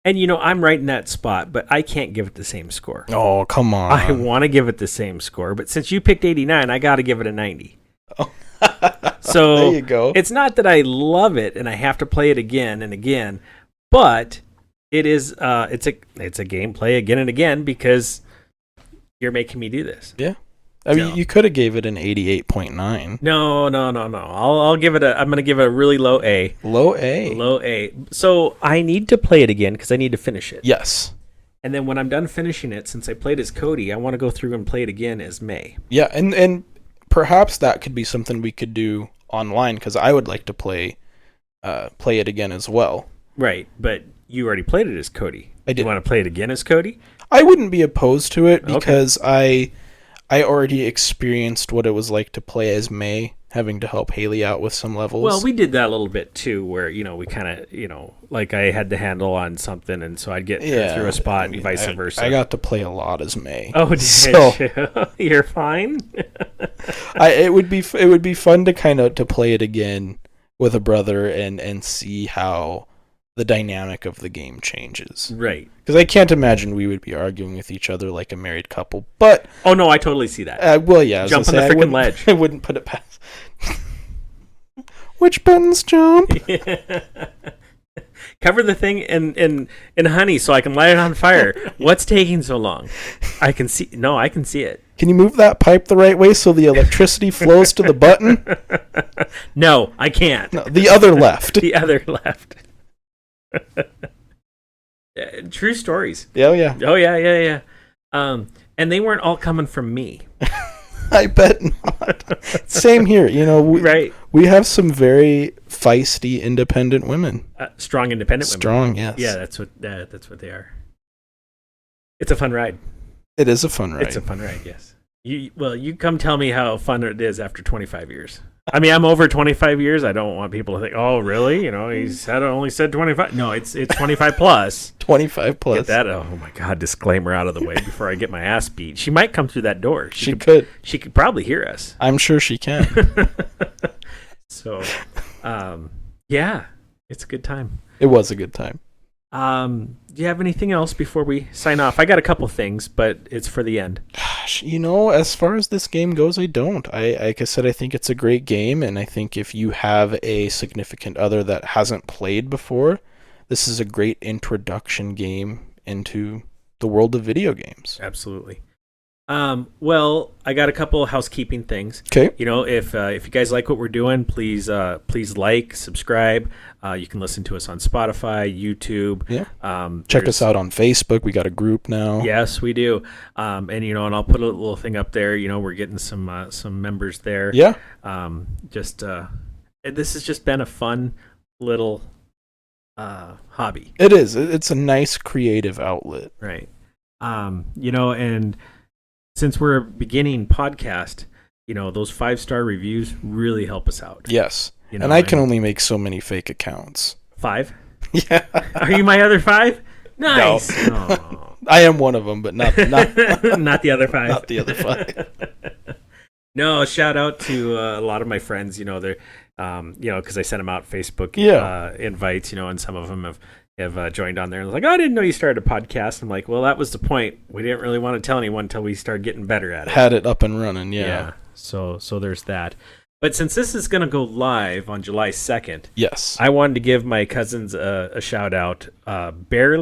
And, I'm right in that spot, but I can't give it the same score. Oh, come on. I want to give it the same score, but since you picked 89, I got to give it a 90. Oh. So There you go. it's not that I love it and I have to play it again and again, but it is it's a gameplay again and again because you're making me do this. Yeah. I mean, So- you could have gave it an 88.9. No. I'll give it I'm going to give it a really low A. Low A. Low A. So I need to play it again because I need to finish it. Yes. And then when I'm done finishing it, since I played as Cody, I want to go through and play it again as May. Yeah, and perhaps that could be something we could do online, because I would like to play it again as well. Right, but you already played it as Cody. I did. You want to play it again as Cody? I wouldn't be opposed to it Okay. because I already experienced what it was like to play as May, having to help Haley out with some levels. Well, we did that a little bit too, where we kind of like I had the handle on something, and so I'd get through a spot and vice versa. I got to play a lot as May. Oh, did So- you? You're fine. it would be fun to play it again with a brother and see how the dynamic of the game changes. Right. Because I can't imagine we would be arguing with each other like a married couple. But Oh no, I totally see that. well, yeah, I was Jump gonna on say, the I frickin' wouldn't- ledge. I wouldn't put it past. Which buttons jump? Cover the thing in honey so I can light it on fire. What's taking so long? I can see. No, I can see it. Can you move that pipe the right way so the electricity flows to the button? No, I can't. No, the other left. The other left. True stories. Yeah, yeah. Oh yeah. And they weren't all coming from me. I bet not. Same here. Right. We have some very feisty, independent women. Strong, independent women. Strong, yes. Yeah, that's what they are. It's a fun ride. It is a fun ride. It's a fun ride. Yes. You come tell me how fun it is after 25 years. I mean, I'm over 25 years. I don't want people to think, oh, really? He's only said 25. No, it's 25 plus. 25 plus. Get that? Oh my God! Disclaimer out of the way before I get my ass beat. She might come through that door. She could. She could probably hear us. I'm sure she can. So, yeah, it's a good time. It was a good time. Do you have anything else before we sign off? I got a couple things, but it's for the end. Gosh, as far as this game goes, I don't. Like I said, I think it's a great game, and I think if you have a significant other that hasn't played before, this is a great introduction game into the world of video games. Absolutely. Well, I got a couple housekeeping things. Okay. If you guys like what we're doing, please like, subscribe. You can listen to us on Spotify, YouTube. Yeah. Check us out on Facebook. We got a group now. Yes, we do. And I'll put a little thing up there. We're getting some members there. Yeah. This has just been a fun little hobby. It is. It's a nice creative outlet. Right. And since we're a beginning podcast, those 5-star reviews really help us out. Yes. And I can only make so many fake accounts. 5? Yeah. Are you my other 5? Nice. No. I am one of them, but not Not the other 5. not the other 5. No, shout out to a lot of my friends. They're, because I sent them out Facebook invites, and some of them have joined on there and was like, oh, I didn't know you started a podcast. I'm like, well, that was the point. We didn't really want to tell anyone until we started getting better at it. Had it up and running, yeah. So there's that. But since this is going to go live on July 2nd, Yes. I wanted to give my cousins a shout out. Bear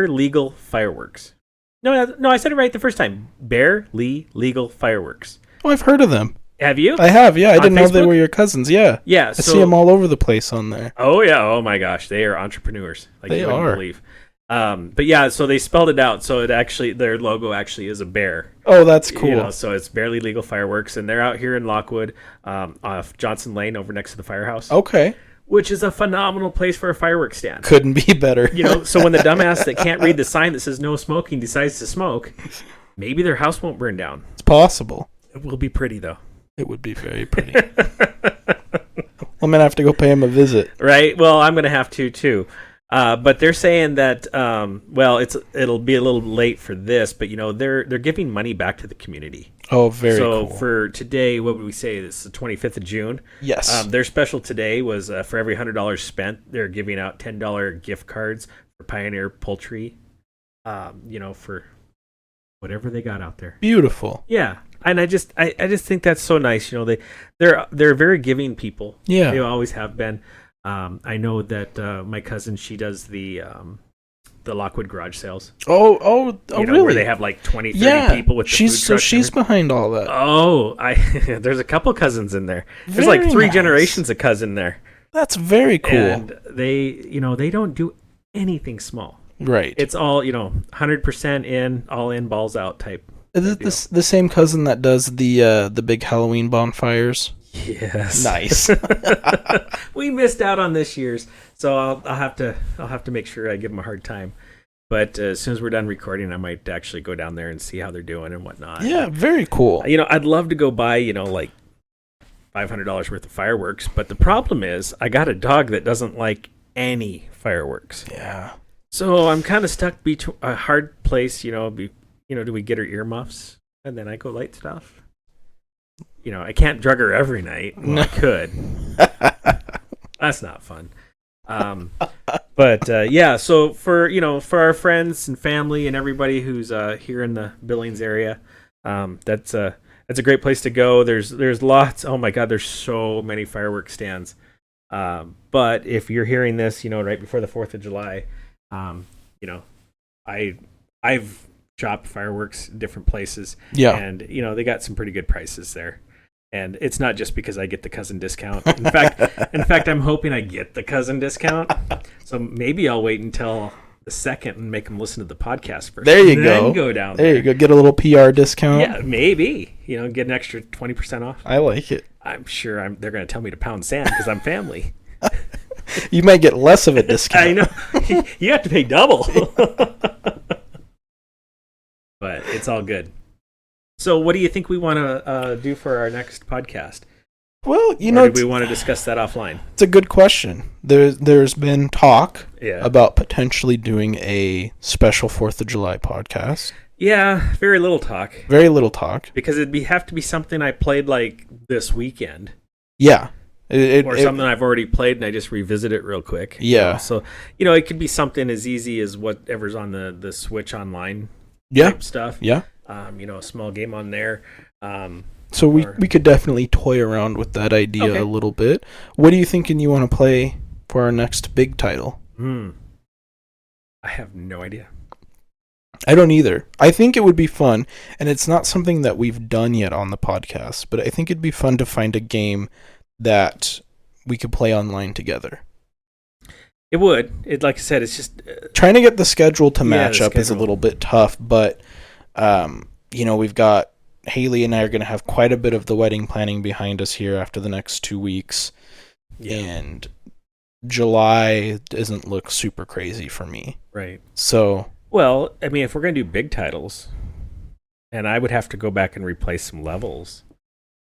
Legal Fireworks. No, I said it right the first time. Bear Legal Fireworks. Oh, I've heard of them. Have you? I have, yeah. I On didn't know they Facebook? were your cousins, yeah. Yeah. I see them all over the place on there. Oh yeah. Oh my gosh, they are entrepreneurs. Like They you wouldn't are. believe. But yeah, so they spelled it out. So their logo actually is a bear. Oh, that's cool. So it's Barely Legal Fireworks, and they're out here in Lockwood, off Johnson Lane, over next to the firehouse. Okay. Which is a phenomenal place for a fireworks stand. Couldn't be better. So when the dumbass that can't read the sign that says no smoking decides to smoke, maybe their house won't burn down. It's possible. It will be pretty though. It would be very pretty. I'm going to have to go pay him a visit. Right? Well, I'm going to have to too. But they're saying that it'll be a little late for this, but they're giving money back to the community. Oh, very cool. So for today, what would we say? This is the 25th of June. Yes. Their special today was for every $100 spent, they're giving out $10 gift cards for Pioneer Poultry. For whatever they got out there. Beautiful. Yeah. And I just think that's so nice. They're very giving people. Yeah. They always have been. I know that my cousin, she does the the Lockwood garage sales. Oh, really? Where they have like 20, 30 people with the food trucks. She's behind all that. Oh, there's a couple cousins in there. There's Very like 3 nice. generations of cousin there. That's very cool. And they don't do anything small. Right. It's all, 100% in, all in, balls out type. Is it the same cousin that does the big Halloween bonfires? Yes. Nice. We missed out on this year's, so I'll have to make sure I give them a hard time. But as soon as we're done recording, I might actually go down there and see how they're doing and whatnot. Yeah, very cool. I'd love to go buy, like $500 worth of fireworks, but the problem is I got a dog that doesn't like any fireworks. Yeah. So I'm kind of stuck between a hard place, do we get her earmuffs and then I go light stuff? I can't drug her every night. Well, I could. That's not fun. But so for our friends and family and everybody who's here in the Billings area, that's a great place to go. There's lots. Oh my God, there's so many fireworks stands. But if you're hearing this, right before the 4th of July, I've shopped fireworks in different places. Yeah. And they got some pretty good prices there. And it's not just because I get the cousin discount. In fact, I'm hoping I get the cousin discount. So maybe I'll wait until the 2nd and make them listen to the podcast first. There you and go. Then go down there there. you go. Get a little PR discount. Yeah, maybe. Get an extra 20% off. I like it. I'm sure they're going to tell me to pound sand because I'm family. You might get less of a discount. I know. You have to pay double. But it's all good. So what do you think we want to do for our next podcast? Well, Or do we want to discuss that offline? it's a good question. There's been talk Yeah. about potentially doing a special 4th of July podcast. Yeah, very little talk. Very little talk. Because it'd have to be something I played like this weekend. Yeah. Or something I've already played and I just revisit it real quick. Yeah. So, it could be something as easy as whatever's on the Switch Online Yeah. type stuff. Yeah. A small game on there. So we could definitely toy around with that idea a little bit. What are you thinking you want to play for our next big title? I have no idea. I don't either. I think it would be fun, and it's not something that we've done yet on the podcast, but I think it'd be fun to find a game that we could play online together. It would. Like I said, it's just... trying to get the schedule to match the up is a schedule. little bit tough, but, we've got... Haley and I are going to have quite a bit of the wedding planning behind us here after the next 2 weeks, and July doesn't look super crazy for me. Right. So... Well, I mean, if we're going to do big titles, and I would have to go back and replace some levels,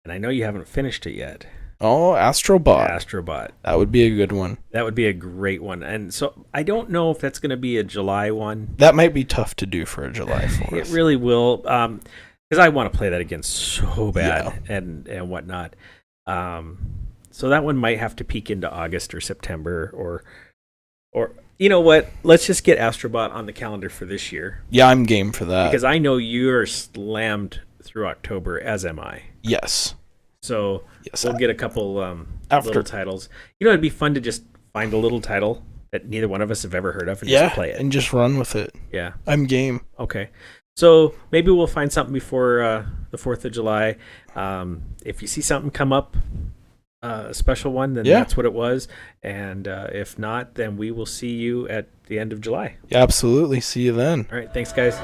and I know you haven't finished it yet. Oh, Astrobot. Astrobot. That would be a good one. That would be a great one. And so I don't know if that's going to be a July one. That might be tough to do for a July 4th. It really will, because I want to play that again so bad and whatnot. So that one might have to peek into August or September or you know what? Let's just get Astrobot on the calendar for this year. Yeah, I'm game for that. Because I know you're slammed through October, as am I. Yes. So we'll get a couple after little titles. It'd be fun to just find a little title that neither one of us have ever heard of and just play it. And just run with it. Yeah. I'm game. Okay. So maybe we'll find something before the 4th of July. If you see something come up, a special one, then that's what it was. And if not, then we will see you at the end of July. Yeah, absolutely. See you then. All right. Thanks, guys.